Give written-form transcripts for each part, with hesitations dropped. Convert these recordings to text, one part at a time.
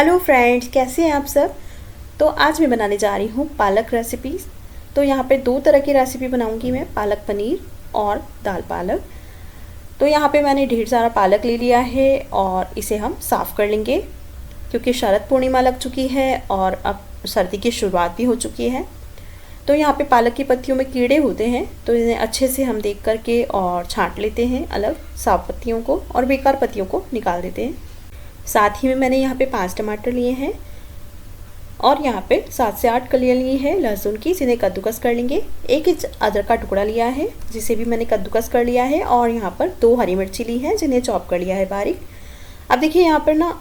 Hello friends, कैसे हैं आप सब। तो आज मैं बनाने जा रही हूँ पालक रेसिपीज़। तो यहाँ पे दो तरह की रेसिपी बनाऊँगी मैं, पालक पनीर और दाल पालक। तो यहाँ पे मैंने ढेर सारा पालक ले लिया है और इसे हम साफ़ कर लेंगे क्योंकि शरद पूर्णिमा लग चुकी है और अब सर्दी की शुरुआत भी हो चुकी है। तो यहाँ पे पालक की पत्तियों में कीड़े होते हैं, तो इन्हें अच्छे से हम देख करके और छांट लेते हैं अलग, साफ़ पत्तियों को और बेकार पत्तियों को निकाल देते हैं। साथ ही में मैंने यहाँ पे 5 टमाटर लिए हैं और यहाँ पे 7 से 8 कलियाँ ली है लहसुन की, जिन्हें कद्दूकस कर लेंगे। 1 इंच अदरक का टुकड़ा लिया है जिसे भी मैंने कद्दूकस कर लिया है और यहाँ पर 2 हरी मिर्ची ली है जिन्हें चॉप कर लिया है बारीक। अब देखिए यहाँ पर ना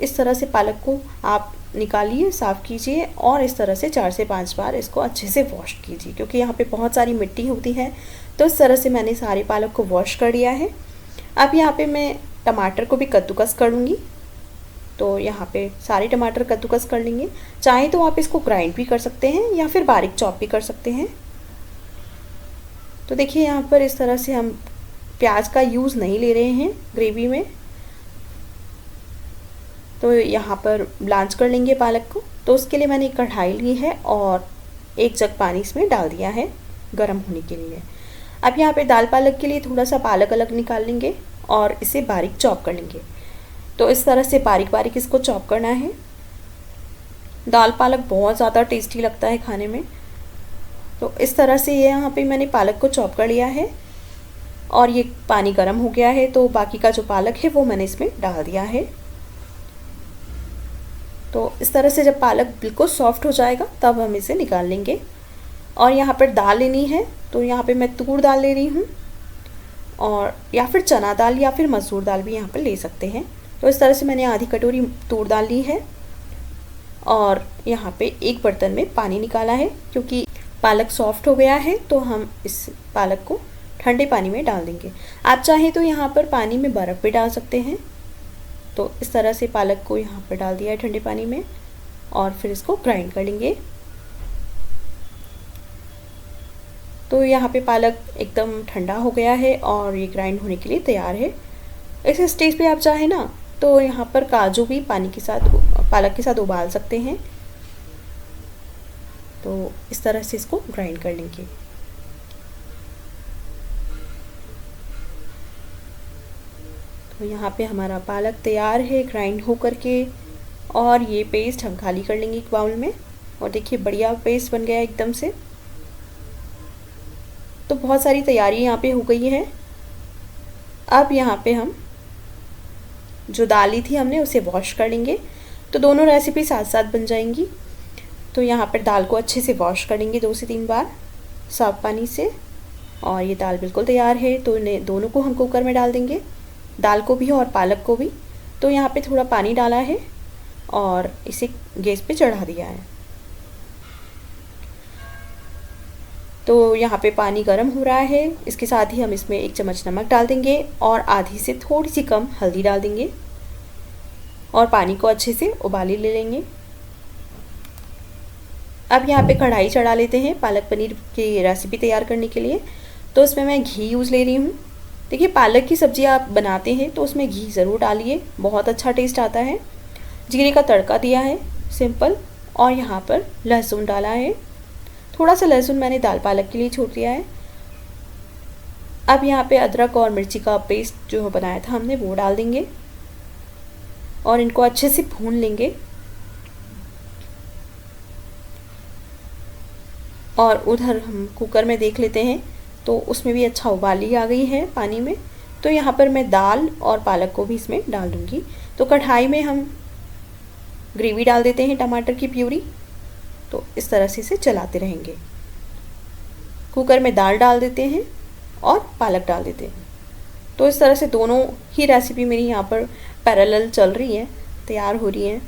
इस तरह से पालक को आप निकालिए, साफ़ कीजिए और इस तरह से 4 से 5 बार इसको अच्छे से वॉश कीजिए क्योंकि यहाँ पे बहुत सारी मिट्टी होती है। तो इस तरह से मैंने सारे पालक को वॉश कर लिया है। अब यहाँ पे मैं टमाटर को भी कद्दूकस करूँगी। तो यहाँ पे सारे टमाटर कद्दूकस कर लेंगे। चाहे तो आप इसको ग्राइंड भी कर सकते हैं या फिर बारीक चॉप भी कर सकते हैं। तो देखिए यहाँ पर इस तरह से हम प्याज का यूज़ नहीं ले रहे हैं ग्रेवी में। तो यहाँ पर ब्लांच कर लेंगे पालक को। तो उसके लिए मैंने एक कढ़ाई ली है और 1 जग पानी इसमें डाल दिया है गर्म होने के लिए। अब यहाँ पे दाल पालक के लिए थोड़ा सा पालक अलग निकाल लेंगे और इसे बारीक चॉप कर लेंगे। तो इस तरह से बारीक बारीक इसको चॉप करना है। दाल पालक बहुत ज़्यादा टेस्टी लगता है खाने में। तो इस तरह से ये यहाँ पे मैंने पालक को चॉप कर लिया है और ये पानी गर्म हो गया है, तो बाकी का जो पालक है वो मैंने इसमें डाल दिया है। तो इस तरह से जब पालक बिल्कुल सॉफ्ट हो जाएगा तब हम इसे निकाल लेंगे। और यहाँ पर दाल लेनी है, तो यहाँ पे मैं तूर दाल ले रही हूँ और या फिर चना दाल या फिर मसूर दाल भी यहाँ पर ले सकते हैं। तो इस तरह से मैंने आधी कटोरी तूर दाल ली है और यहाँ पे एक बर्तन में पानी निकाला है क्योंकि पालक सॉफ्ट हो गया है। तो हम इस पालक को ठंडे पानी में डाल देंगे। आप चाहें तो यहाँ पर पानी में बर्फ़ भी डाल सकते हैं। तो इस तरह से पालक को यहाँ पर डाल दिया है ठंडे पानी में और फिर इसको ग्राइंड कर लेंगे। तो यहाँ पे पालक एकदम ठंडा हो गया है और ये ग्राइंड होने के लिए तैयार है। इस स्टेज पे आप चाहें ना तो यहाँ पर काजू भी पानी के साथ, पालक के साथ उबाल सकते हैं। तो इस तरह से इसको ग्राइंड कर लेंगे। तो यहाँ पे हमारा पालक तैयार है ग्राइंड हो करके और ये पेस्ट हम खाली कर लेंगे एक बाउल में। और देखिए बढ़िया पेस्ट बन गया एकदम से। तो बहुत सारी तैयारी यहाँ पे हो गई है। अब यहाँ पे हम जो दाल ली थी हमने उसे वॉश कर लेंगे। तो दोनों रेसिपी साथ साथ बन जाएंगी। तो यहाँ पर दाल को अच्छे से वॉश कर लेंगे 2 से 3 बार साफ पानी से। और ये दाल बिल्कुल तैयार है, तो इन्हें दोनों को हम कुकर में डाल देंगे, दाल को भी और पालक को भी। तो यहाँ पे थोड़ा पानी डाला है और इसे गैस पे चढ़ा दिया है। तो यहाँ पे पानी गर्म हो रहा है, इसके साथ ही हम इसमें 1 चम्मच नमक डाल देंगे और आधी से थोड़ी सी कम हल्दी डाल देंगे और पानी को अच्छे से उबाली ले लेंगे। अब यहाँ पे कढ़ाई चढ़ा लेते हैं पालक पनीर की रेसिपी तैयार करने के लिए। तो इसमें मैं घी यूज़ ले रही हूँ। देखिए पालक की सब्ज़ी आप बनाते हैं तो उसमें घी ज़रूर डालिए, बहुत अच्छा टेस्ट आता है। जीरे का तड़का दिया है सिंपल और यहाँ पर लहसुन डाला है। थोड़ा सा लहसुन मैंने दाल पालक के लिए छोड़ दिया है। अब यहाँ पे अदरक और मिर्ची का पेस्ट जो बनाया था हमने वो डाल देंगे और इनको अच्छे से भून लेंगे। और उधर हम कुकर में देख लेते हैं, तो उसमें भी अच्छा उबाली आ गई है पानी में। तो यहाँ पर मैं दाल और पालक को भी इसमें डाल दूँगी। तो कढ़ाई में हम ग्रेवी डाल देते हैं, टमाटर की प्यूरी। तो इस तरह से इसे चलाते रहेंगे। कुकर में दाल डाल देते हैं और पालक डाल देते हैं। तो इस तरह से दोनों ही रेसिपी मेरी यहाँ पर पैरेलल चल रही है, तैयार हो रही है।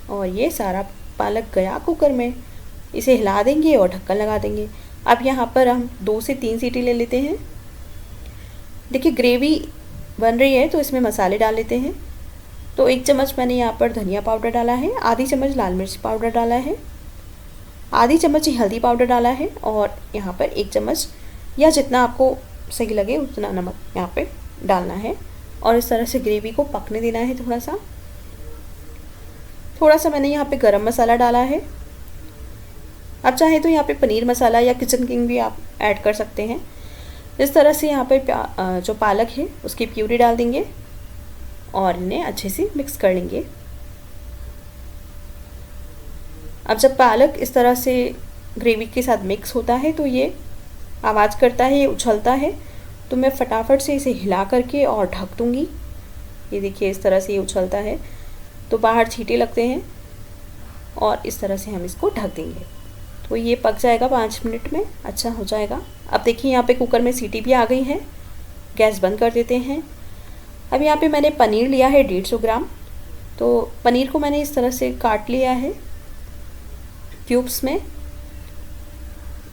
और ये सारा पालक गया कुकर में, इसे हिला देंगे और ढक्कन लगा देंगे। अब यहाँ पर हम 2 से 3 सीटी ले लेते हैं। देखिए ग्रेवी बन रही है तो इसमें मसाले डाल लेते हैं। तो 1 चम्मच मैंने यहाँ पर धनिया पाउडर डाला है, आधी चम्मच लाल मिर्च पाउडर डाला है, आधी चम्मच ही हल्दी पाउडर डाला है और यहाँ पर 1 चम्मच या जितना आपको सही लगे उतना नमक यहाँ पे डालना है। और इस तरह से ग्रेवी को पकने देना है। थोड़ा सा मैंने यहाँ पे गरम मसाला डाला है। आप चाहें तो यहाँ पे पनीर मसाला या किचन किंग भी आप ऐड कर सकते हैं। इस तरह से यहाँ पे जो पालक है उसकी प्यूरी डाल देंगे और इन्हें अच्छे से मिक्स कर लेंगे। अब जब पालक इस तरह से ग्रेवी के साथ मिक्स होता है तो ये आवाज़ करता है, ये उछलता है, तो मैं फटाफट से इसे हिला करके और ढक दूँगी। ये देखिए इस तरह से ये उछलता है तो बाहर छींटे लगते हैं और इस तरह से हम इसको ढक देंगे। तो ये पक जाएगा 5 मिनट में, अच्छा हो जाएगा। अब देखिए यहाँ पे कुकर में सीटी भी आ गई है। गैस बंद कर देते हैं। अब यहाँ पे मैंने पनीर लिया है 150 ग्राम। तो पनीर को मैंने इस तरह से काट लिया है क्यूब्स में।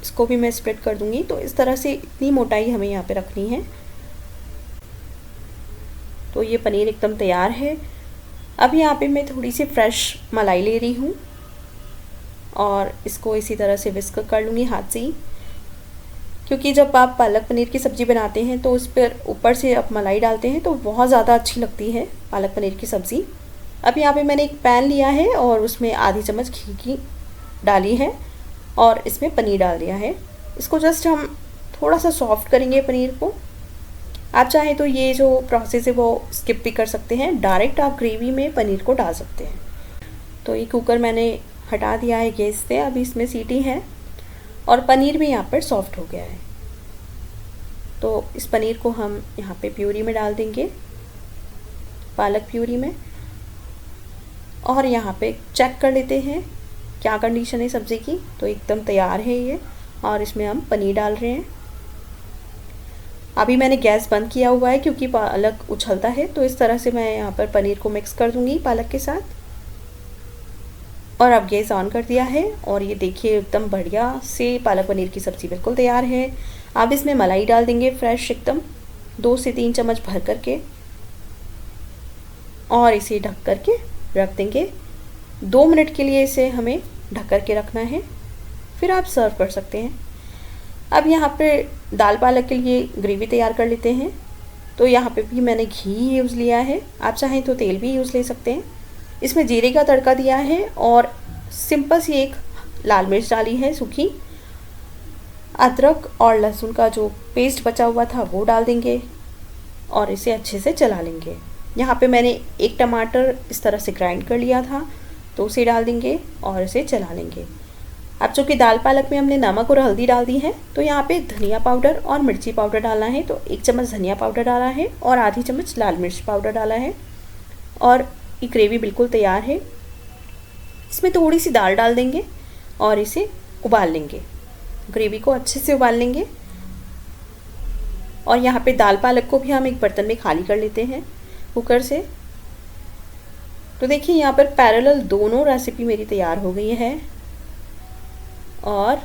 इसको भी मैं स्प्रेड कर दूँगी। तो इस तरह से इतनी मोटाई हमें यहाँ पे रखनी है। तो ये पनीर एकदम तैयार है। अब यहाँ पे मैं थोड़ी सी फ्रेश मलाई ले रही हूँ और इसको इसी तरह से विस्क कर लूँगी हाथ से ही, क्योंकि जब आप पालक पनीर की सब्ज़ी बनाते हैं तो उस पर ऊपर से आप मलाई डालते हैं तो बहुत ज़्यादा अच्छी लगती है पालक पनीर की सब्ज़ी। अब यहाँ पे मैंने एक पैन लिया है और उसमें आधी चम्मच घी की डाली है और इसमें पनीर डाल दिया है। इसको जस्ट हम थोड़ा सा सॉफ्ट करेंगे पनीर को। आप चाहें तो ये जो प्रोसेस है वो स्किप भी कर सकते हैं, डायरेक्ट आप ग्रेवी में पनीर को डाल सकते हैं। तो ये कुकर मैंने हटा दिया है गैस से। अभी इसमें सीटी है और पनीर भी यहाँ पर सॉफ्ट हो गया है। तो इस पनीर को हम यहाँ पे प्यूरी में डाल देंगे, पालक प्यूरी में। और यहाँ पे चेक कर लेते हैं क्या कंडीशन है सब्ज़ी की। तो एकदम तैयार है ये और इसमें हम पनीर डाल रहे हैं। अभी मैंने गैस बंद किया हुआ है क्योंकि पालक उछलता है। तो इस तरह से मैं यहाँ पर पनीर को मिक्स कर दूँगी पालक के साथ। और अब गैस ऑन कर दिया है और ये देखिए एकदम बढ़िया से पालक पनीर की सब्ज़ी बिल्कुल तैयार है। अब इसमें मलाई डाल देंगे फ्रेश एकदम 2 से 3 चम्मच भर करके और इसे ढक करके रख देंगे। 2 मिनट के लिए इसे हमें ढक करके रखना है, फिर आप सर्व कर सकते हैं। अब यहाँ पे दाल पालक के लिए ग्रेवी तैयार कर लेते हैं। तो यहाँ पे भी मैंने घी यूज़ लिया है, आप चाहें तो तेल भी यूज़ ले सकते हैं। इसमें जीरे का तड़का दिया है और सिंपल सी एक लाल मिर्च डाली है सूखी। अदरक और लहसुन का जो पेस्ट बचा हुआ था वो डाल देंगे और इसे अच्छे से चला लेंगे। यहाँ पे मैंने एक टमाटर इस तरह से ग्राइंड कर लिया था तो उसे डाल देंगे और इसे चला लेंगे। अब चूँकि दाल पालक में हमने नमक और हल्दी डाल दी है तो यहाँ पे धनिया पाउडर और मिर्ची पाउडर डालना है। तो 1 चम्मच धनिया पाउडर डाला है और आधी चम्मच लाल मिर्च पाउडर डाला है और ये ग्रेवी बिल्कुल तैयार है। इसमें थोड़ी सी दाल डाल देंगे और इसे उबाल लेंगे, ग्रेवी को अच्छे से उबाल लेंगे। और यहाँ पे दाल पालक को भी हम एक बर्तन में खाली कर लेते हैं कुकर से। तो देखिए यहाँ पर पैरेलल दोनों रेसिपी मेरी तैयार हो गई है। और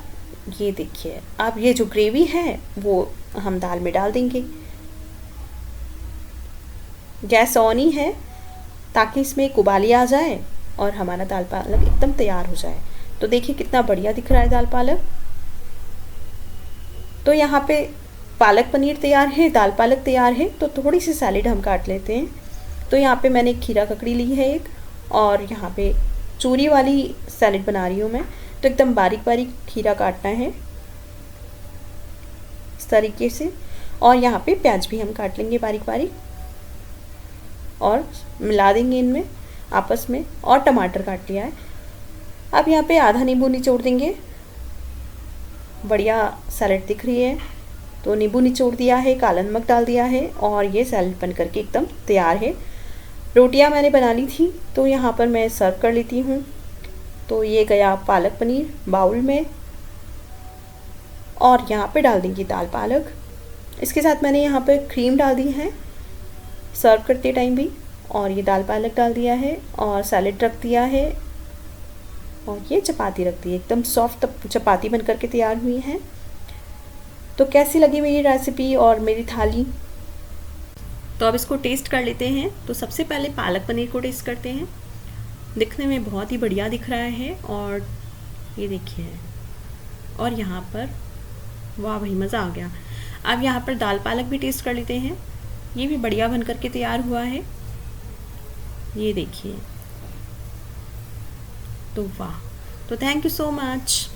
ये देखिए अब ये जो ग्रेवी है वो हम दाल में डाल देंगे। गैस ऑन ही है ताकि इसमें एक उबाली आ जाए और हमारा दाल पालक एकदम तैयार हो जाए। तो देखिए कितना बढ़िया दिख रहा है दाल पालक। तो यहाँ पे पालक पनीर तैयार है, दाल पालक तैयार है। तो थोड़ी सी सैलेड हम काट लेते हैं। तो यहाँ पे मैंने खीरा ककड़ी ली है एक और यहाँ पे चूरी वाली सैलेड बना रही हूँ मैं। तो एकदम बारीक बारीक खीरा काटना है इस तरीके से। और यहाँ पे प्याज भी हम काट लेंगे बारीक बारीक और मिला देंगे इनमें आपस में। और टमाटर काट लिया है। अब यहाँ पे आधा नींबू निचोड़ देंगे। बढ़िया सैलेड दिख रही है तो नींबू निचोड़ दिया है, काला नमक डाल दिया है और ये सैलेड बन करके एकदम तैयार है। रोटियां मैंने बना ली थी तो यहाँ पर मैं सर्व कर लेती हूँ। तो ये गया पालक पनीर बाउल में और यहाँ पे डाल देंगे दाल पालक। इसके साथ मैंने यहाँ पे क्रीम डाल दी है सर्व करते टाइम भी। और ये दाल पालक डाल दिया है और सैलेड रख दिया है और ये चपाती रख दी है। एकदम सॉफ्ट चपाती बन करके तैयार हुई है। तो कैसी लगी मेरी रेसिपी और मेरी थाली। तो अब इसको टेस्ट कर लेते हैं। तो सबसे पहले पालक पनीर को टेस्ट करते हैं। दिखने में बहुत ही बढ़िया दिख रहा है और ये देखिए और यहाँ पर वाह भाई मज़ा आ गया। अब यहाँ पर दाल पालक भी टेस्ट कर लेते हैं। ये भी बढ़िया बन करके तैयार हुआ है, ये देखिए। तो वाह, तो थैंक यू सो मच।